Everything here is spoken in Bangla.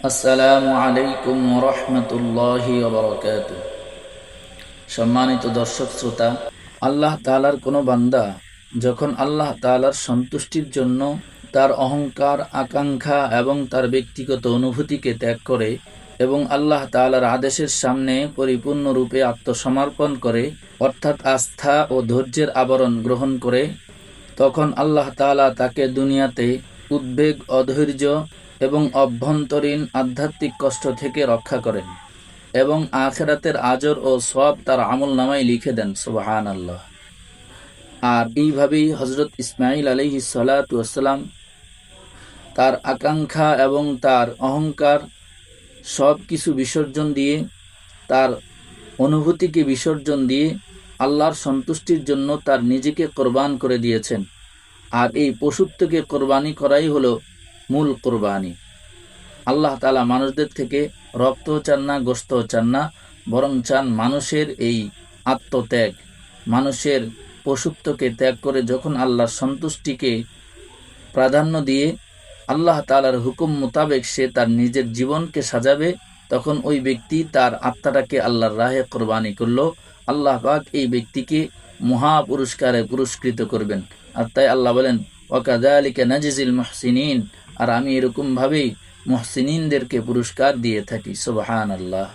আসসালামু আলাইকুম রহমতুল্লাহি ওয়া সম্মানিত দর্শক শ্রোতা, আল্লাহ তাআলার কোনো বান্দা যখন আল্লাহ তাআলার সন্তুষ্টির জন্য তার অহংকার, আকাঙ্ক্ষা এবং তার ব্যক্তিগত অনুভূতিকে ত্যাগ করে এবং আল্লাহ তাআলার আদেশের সামনে পরিপূর্ণরূপে আত্মসমর্পণ করে, অর্থাৎ আস্থা ও ধৈর্যের আবরণ গ্রহণ করে, তখন আল্লাহ তাআলা তাকে দুনিয়াতে উদ্বেগ, অধৈর্য এবং অভ্যন্তরীণ আধ্যাত্মিক কষ্ট থেকে রক্ষা করেন এবং আখিরাতের আজর ও সওয়াব তার আমলনামায় লিখে দেন। সুবহানাল্লাহ। আর এইভাবেই হযরত ইসমাঈল আলাইহিস সালাতু ওয়াসসালাম তার আকাঙ্ক্ষা এবং তার অহংকার সব কিছু বিসর্জন দিয়ে, তার অনুভূতিকে বিসর্জন দিয়ে আল্লাহর সন্তুষ্টির জন্য তার নিজেকে কোরবান করে দিয়েছেন। আর এই পশুত্বকে কোরবানি করাই হলো মূল কোরবানি। আল্লাহ তাআলা মানুষদের থেকে রক্ত চান না, গোশত চান না, বরং চান মানুষের এই আত্মত্যাগ, মানুষের পশুত্বকে ত্যাগ করে যখন আল্লাহর সন্তুষ্টিকে প্রাধান্য দিয়ে আল্লাহ তাআলার হুকুম মোতাবেক সে তার নিজের জীবনকে সাজাবে, তখন ওই ব্যক্তি তার আত্মাটাকে আল্লাহর রাহে কোরবানি করলো। আল্লাহ পাক এই ব্যক্তিকে মহা পুরস্কারে পুরস্কৃত করবেন। আর তাই আল্লাহ বলেন, ওয়াকাযালিকা নাজিজিল মুহসিনিন, আর আমি এরকম ভাবেই মুহসিনিনদেরকে পুরস্কার দিয়ে থাকি। সুবহানাল্লাহ।